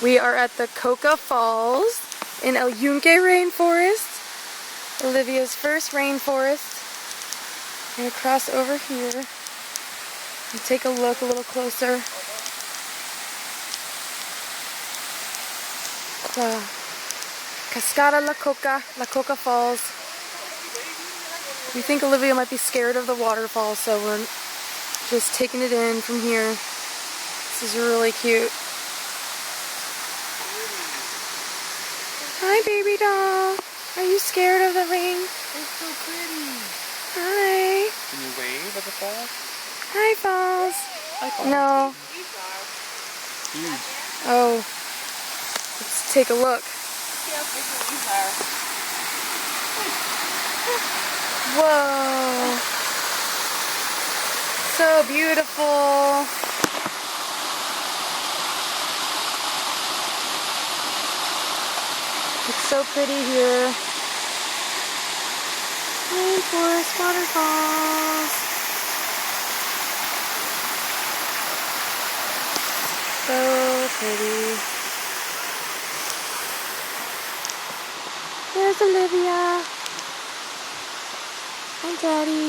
We are at the Coca Falls in El Yunque Rainforest, Olivia's first rainforest. I'm going to cross over here and take a look a little closer. The Cascada La Coca Falls. We think Olivia might be scared of the waterfall, so we're just taking it in from here. This is really cute. Hi, baby doll. Are you scared of the rain? It's so pretty. Hi. Can you wave at the falls? Hi, falls. Hi, falls. No. Huge. Oh. Let's take a look. See how big these are. Whoa. So beautiful. It's so pretty here. Rainforest waterfalls. So pretty. There's Olivia. Hi, Daddy.